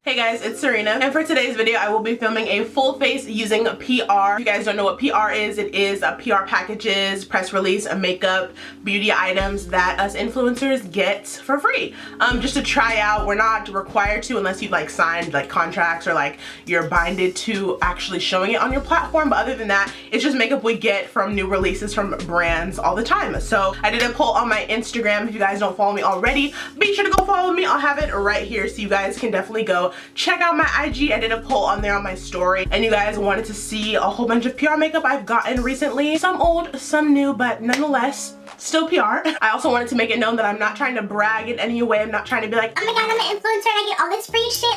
Hey guys, it's Serena, and for today's video I will be filming a full face using PR. If you guys don't know what PR is, it is PR packages, press release, makeup, beauty items that us influencers get for free. Just to try out. We're not required to unless you've like signed like contracts or like you're binded to actually showing it on your platform, but other than that, it's just makeup we get from new releases from brands all the time. So I did a poll on my Instagram. If you guys don't follow me already, be sure to go follow me. I'll have it right here so you guys can definitely go check out my IG. I did a poll on there on my story, and you guys wanted to see a whole bunch of PR makeup I've gotten recently. Some old, some new, but nonetheless, still PR. I also wanted to make it known that I'm not trying to brag in any way. I'm not trying to be like, oh my god, I'm an influencer and I get all this free shit,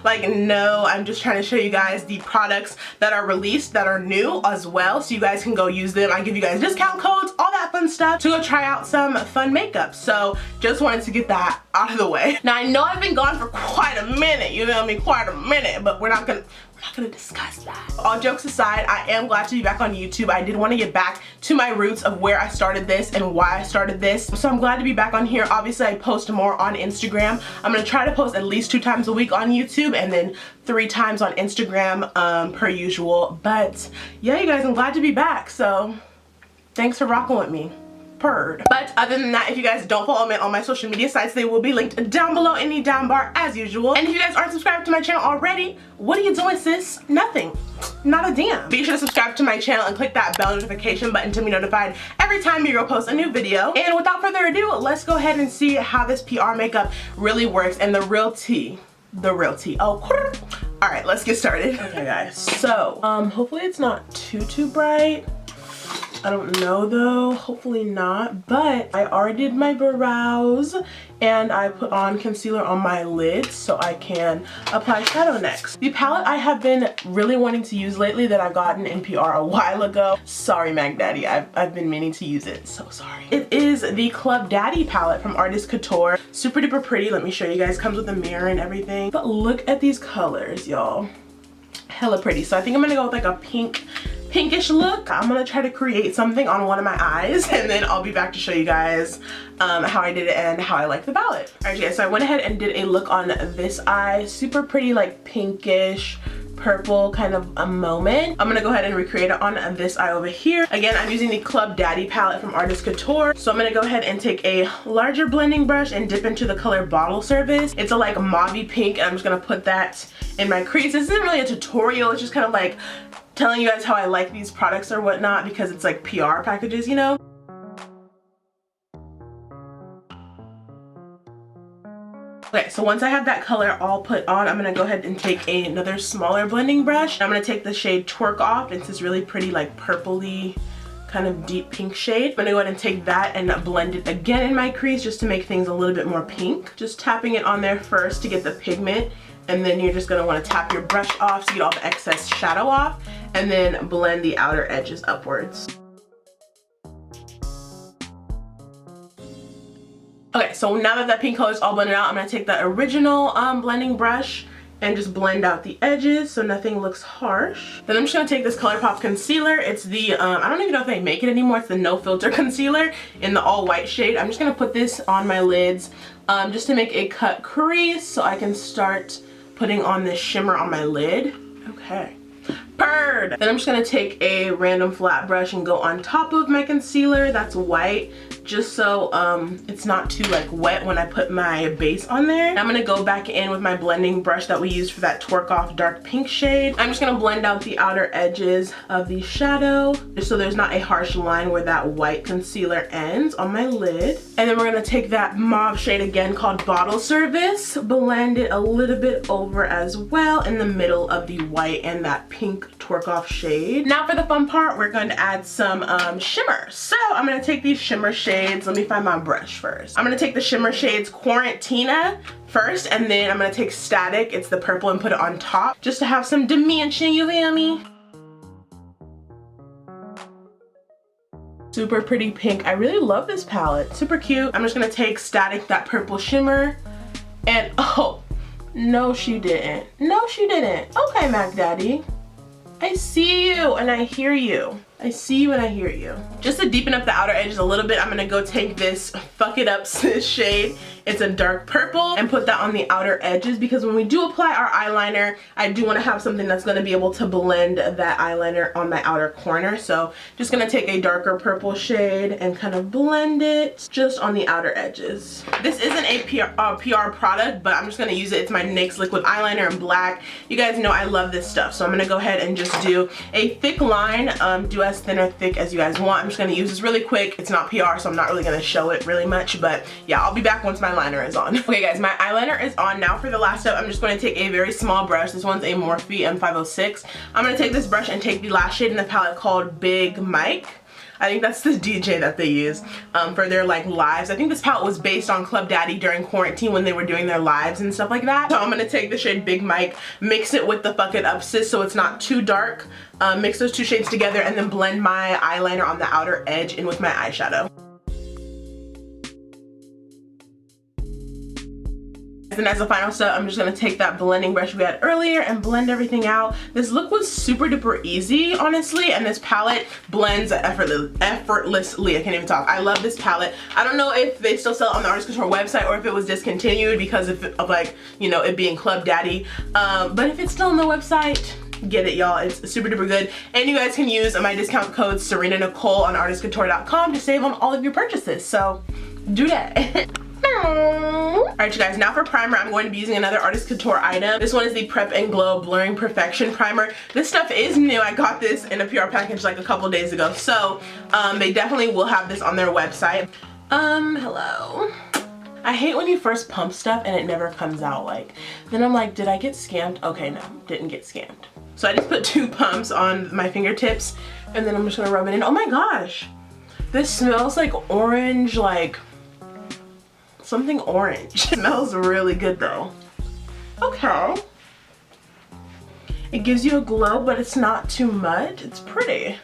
like no, I'm just trying to show you guys the products that are released that are new as well, so you guys can go use them. I give you guys discount codes, all that fun stuff to go try out some fun makeup. So just wanted to get that out of the way. Now I know I've been gone for quite a minute, you feel me, quite a minute, but we're not gonna discuss that. All jokes aside, I am glad to be back on YouTube. I did want to get back to my roots of where I started this and why I started this. So I'm glad to be back on here. Obviously, I post more on Instagram. I'm going to try to post at least 2 times a week on YouTube and then 3 times on Instagram per usual. But yeah, you guys, I'm glad to be back. So thanks for rocking with me. But other than that, if you guys don't follow me on my social media sites, they will be linked down below in the down bar as usual. And if you guys aren't subscribed to my channel already, what are you doing, sis? Nothing. Not a damn. Be sure to subscribe to my channel and click that bell notification button to be notified every time your girl posts a new video. And without further ado, let's go ahead and see how this PR makeup really works and the real tea. The real tea. Oh, alright, let's get started. Okay guys, so hopefully it's not too bright. I don't know though, hopefully not, but I already did my brows and I put on concealer on my lids so I can apply shadow next. The palette I have been really wanting to use lately that I gotten in PR a while ago. Sorry Mac Daddy, I've been meaning to use it, so sorry. It is the Club Daddy palette from Couture. Super duper pretty, let me show you guys. Comes with a mirror and everything. But look at these colors, y'all. Hella pretty. So I think I'm gonna go with like a pinkish look. I'm gonna try to create something on one of my eyes and then I'll be back to show you guys how I did it and how I like the palette. Alright guys, so I went ahead and did a look on this eye. Super pretty, like pinkish purple kind of a moment. I'm gonna go ahead and recreate it on this eye over here. Again, I'm using the Club Daddy palette from Couture. So I'm gonna go ahead and take a larger blending brush and dip into the color Bottle Service. It's a like mauvey pink, and I'm just gonna put that in my crease. This isn't really a tutorial, it's just kind of like telling you guys how I like these products or whatnot because it's like PR packages, you know? Okay, so once I have that color all put on, I'm gonna go ahead and take another smaller blending brush. I'm gonna take the shade Twerk Off. It's this really pretty like purpley kind of deep pink shade. I'm gonna go ahead and take that and blend it again in my crease just to make things a little bit more pink. Just tapping it on there first to get the pigment, and then you're just gonna wanna tap your brush off to get all the excess shadow off, and then blend the outer edges upwards. Okay, so now that pink color is all blended out, I'm gonna take the original blending brush and just blend out the edges so nothing looks harsh. Then I'm just gonna take this ColourPop concealer. It's the, I don't even know if they make it anymore, it's the No Filter concealer in the all white shade. I'm just gonna put this on my lids just to make a cut crease so I can start putting on this shimmer on my lid. Okay. Purred. Then I'm just gonna take a random flat brush and go on top of my concealer that's white, just so it's not too like wet when I put my base on there. And I'm gonna go back in with my blending brush that we used for that Twerk Off dark pink shade. I'm just gonna blend out the outer edges of the shadow just so there's not a harsh line where that white concealer ends on my lid. And then we're gonna take that mauve shade again called Bottle Service, blend it a little bit over as well in the middle of the white and that pink Twerk Off shade. Now for the fun part, we're going to add some shimmer. So I'm going to take these shimmer shades. Let me find my brush first. I'm going to take the shimmer shades Quarantina first, and then I'm going to take Static, it's the purple, and put it on top just to have some dimension, you feel me? Super pretty pink. I really love this palette. Super cute. I'm just going to take Static, that purple shimmer, and oh, no she didn't. No she didn't. Okay, Mac Daddy. I see you and I hear you. I see you and I hear you. Just to deepen up the outer edges a little bit, I'm gonna go take this Fuck It Up shade It's a dark purple, and put that on the outer edges because when we do apply our eyeliner, I do want to have something that's going to be able to blend that eyeliner on my outer corner. So just going to take a darker purple shade and kind of blend it just on the outer edges. This isn't a PR product, but I'm just going to use it. It's my NYX liquid eyeliner in black. You guys know I love this stuff, so I'm going to go ahead and just do a thick line. Do as thin or thick as you guys want. I'm just going to use this really quick. It's not PR, so I'm not really going to show it really much, but yeah, I'll be back once my liner is on. Okay guys, my eyeliner is on. Now for the last step, I'm just going to take a very small brush. This one's a Morphe M506. I'm going to take this brush and take the last shade in the palette called Big Mike. I think that's the DJ that they use for their like lives. I think this palette was based on Club Daddy during quarantine when they were doing their lives and stuff like that. So I'm gonna take the shade Big Mike, mix it with the Fuck It Up Sis so it's not too dark. Mix those two shades together and then blend my eyeliner on the outer edge in with my eyeshadow. And as a final step, I'm just going to take that blending brush we had earlier and blend everything out. This look was super duper easy, honestly, and this palette blends effortlessly. I can't even talk. I love this palette. I don't know if they still sell it on the Artist Couture website or if it was discontinued because of like, you know, it being Club Daddy. But if it's still on the website, get it, y'all. It's super duper good. And you guys can use my discount code Serena Nicole on artistcouture.com to save on all of your purchases. So do that. Alright you guys, now for primer, I'm going to be using another Artist Couture item. This one is the Prep and Glow Blurring Perfection Primer. This stuff is new. I got this in a PR package like a couple days ago. So they definitely will have this on their website. Hello. I hate when you first pump stuff and it never comes out. Like, then I'm like, did I get scammed? Okay, no, didn't get scammed. So I just put 2 pumps on my fingertips and then I'm just gonna rub it in. Oh my gosh, this smells like orange, like something orange. It smells really good though. Okay. It gives you a glow, but it's not too much. It's pretty.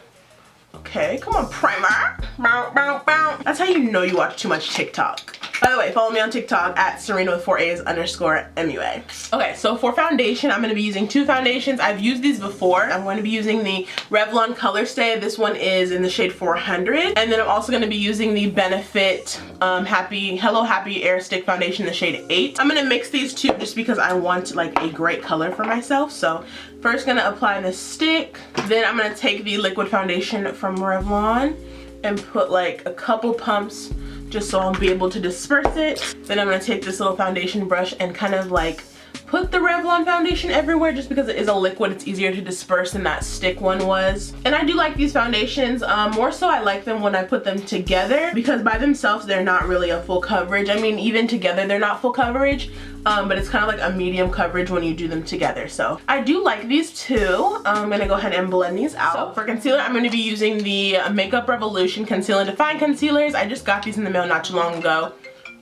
Okay, come on, primer. Bow, bow, bow. That's how you know you watch too much TikTok. By the way, follow me on TikTok at Serena with 4 A's _ MUA. Okay, so for foundation, I'm going to be using 2 foundations. I've used these before. I'm going to be using the Revlon Color Stay. This one is in the shade 400. And then I'm also going to be using the Benefit Hello Happy Air Stick Foundation in the shade 8. I'm going to mix these two just because I want like a great color for myself. So first going to apply the stick. Then I'm going to take the liquid foundation from Revlon and put like a couple pumps just so I'll be able to disperse it. Then I'm going to take this little foundation brush and kind of like put the Revlon foundation everywhere just because it is a liquid. It's easier to disperse than that stick one was. And I do like these foundations. More so I like them when I put them together because by themselves they're not really a full coverage. I mean, even together they're not full coverage. But it's kind of like a medium coverage when you do them together. So I do like these too. I'm going to go ahead and blend these out. So for concealer, I'm going to be using the Makeup Revolution Conceal and Define Concealers. I just got these in the mail not too long ago.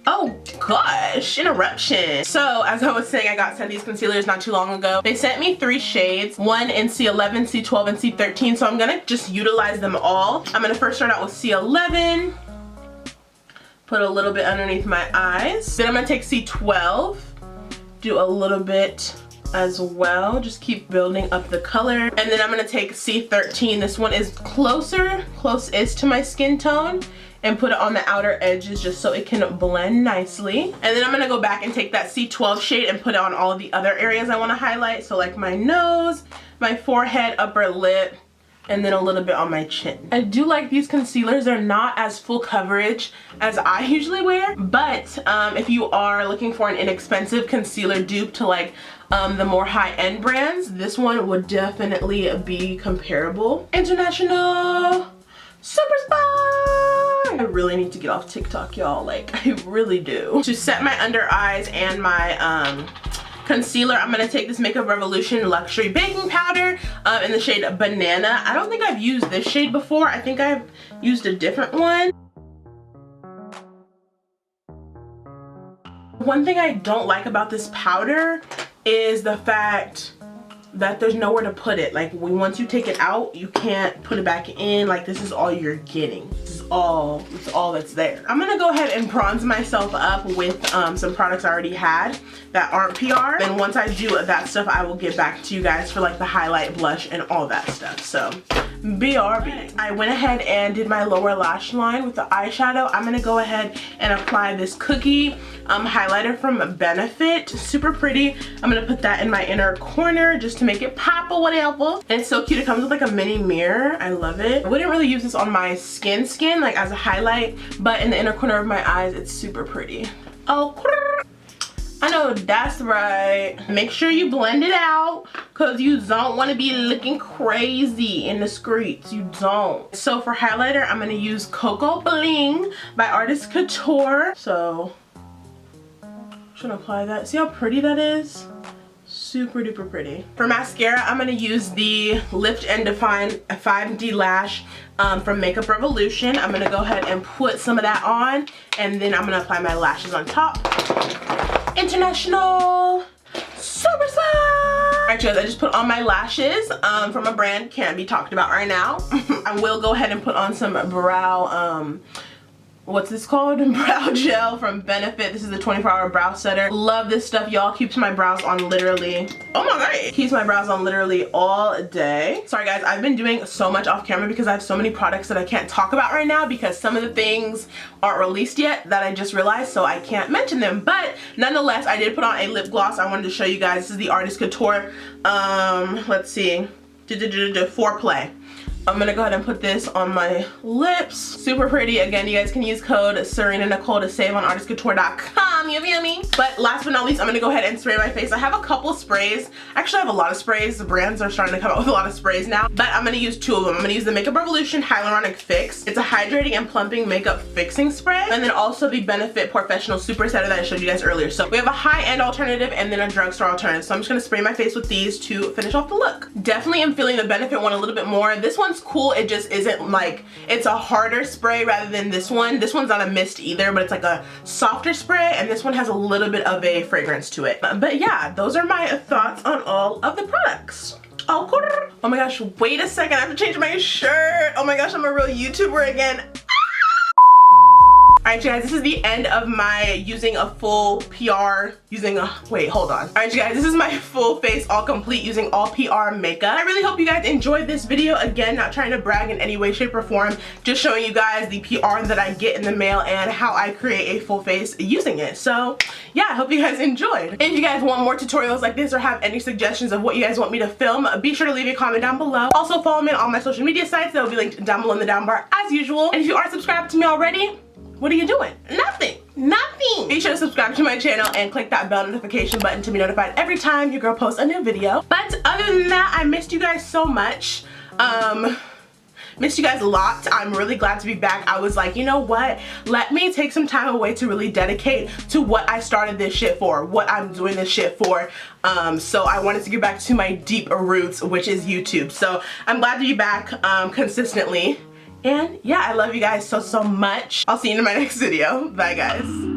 Oh gosh, interruption. So as I was saying, I got sent these concealers not too long ago. They sent me 3 shades, one in C11, C12, and C13. So I'm going to just utilize them all. I'm going to first start out with C11. Put a little bit underneath my eyes. Then I'm going to take C12. Do a little bit as well. Just keep building up the color. And then I'm going to take C13. This one is closest to my skin tone. And put it on the outer edges just so it can blend nicely. And then I'm going to go back and take that C12 shade and put it on all of the other areas I want to highlight. So like my nose, my forehead, upper lip, and then a little bit on my chin. I do like these concealers. They're not as full coverage as I usually wear, but if you are looking for an inexpensive concealer dupe to like the more high-end brands, this one would definitely be comparable. International Super Spy! I really need to get off TikTok, y'all. Like, I really do. To set my under eyes and my concealer, I'm going to take this Makeup Revolution Luxury Baking Powder in the shade Banana. I don't think I've used this shade before. I think I've used a different one. One thing I don't like about this powder is the fact that there's nowhere to put it. Like, once you take it out, you can't put it back in. Like, this is all you're getting. This is all that's there. I'm gonna go ahead and bronze myself up with some products I already had that aren't PR. Then once I do that stuff, I will get back to you guys for like the highlight, blush, and all that stuff. So BRB. I went ahead and did my lower lash line with the eyeshadow. I'm gonna go ahead and apply this Cookie highlighter from Benefit. Super pretty. I'm gonna put that in my inner corner just to make it pop or whatever. And it's so cute. It comes with like a mini mirror. I love it. I wouldn't really use this on my skin like as a highlight, but in the inner corner of my eyes, it's super pretty. Oh, I know that's right. Make sure you blend it out because you don't want to be looking crazy in the streets. You don't. So for highlighter, I'm going to use Cocoa Bling by Artist Couture. So should apply that. See how pretty that is? Super duper pretty. For mascara, I'm going to use the Lift and Define 5D Lash from Makeup Revolution. I'm going to go ahead and put some of that on, and then I'm going to apply my lashes on top. International Superstar! Alright guys, I just put on my lashes from a brand can't be talked about right now. I will go ahead and put on some brow what's this called? Brow gel from Benefit. This is the 24-hour brow setter. Love this stuff, y'all. Keeps my brows on literally, oh my god, keeps my brows on literally all day. Sorry guys, I've been doing so much off camera because I have so many products that I can't talk about right now because some of the things aren't released yet that I just realized, so I can't mention them. But nonetheless, I did put on a lip gloss I wanted to show you guys. This is the Artist Couture, let's see, Foreplay. I'm gonna go ahead and put this on my lips. Super pretty. Again, you guys can use code Serena Nicole to save on artistcouture.com. You feel me? But last but not least, I'm gonna go ahead and spray my face. I have a couple sprays. Actually, I have a lot of sprays. The brands are starting to come out with a lot of sprays now. But I'm gonna use two of them. I'm gonna use the Makeup Revolution Hyaluronic Fix. It's a hydrating and plumping makeup fixing spray. And then also the Benefit Professional Super Setter that I showed you guys earlier. So we have a high-end alternative and then a drugstore alternative. So I'm just gonna spray my face with these to finish off the look. Definitely am feeling the Benefit one a little bit more. This one's cool. It just isn't like, it's a harder spray rather than this one. This one's not a mist either, but it's like a softer spray, and this one has a little bit of a fragrance to it. But yeah, those are my thoughts on all of the products. Oh my gosh, wait a second, I have to change my shirt. Oh my gosh, I'm a real YouTuber again. Alright you guys, this is the end of my using a full PR, wait, hold on. Alright you guys, this is my full face all complete using all PR makeup. I really hope you guys enjoyed this video. Again, not trying to brag in any way, shape, or form, just showing you guys the PR that I get in the mail and how I create a full face using it. So yeah, I hope you guys enjoyed. If you guys want more tutorials like this or have any suggestions of what you guys want me to film, be sure to leave a comment down below. Also follow me on all my social media sites that will be linked down below in the down bar as usual. And if you aren't subscribed to me already, what are you doing? Nothing. Nothing. Be sure to subscribe to my channel and click that bell notification button to be notified every time your girl posts a new video. But other than that, I missed you guys so much. Missed you guys a lot. I'm really glad to be back. I was like, you know what? Let me take some time away to really dedicate to what I started this shit for, what I'm doing this shit for. So I wanted to get back to my deep roots, which is YouTube. So I'm glad to be back consistently. And yeah, I love you guys so much. I'll see you in my next video. Bye guys.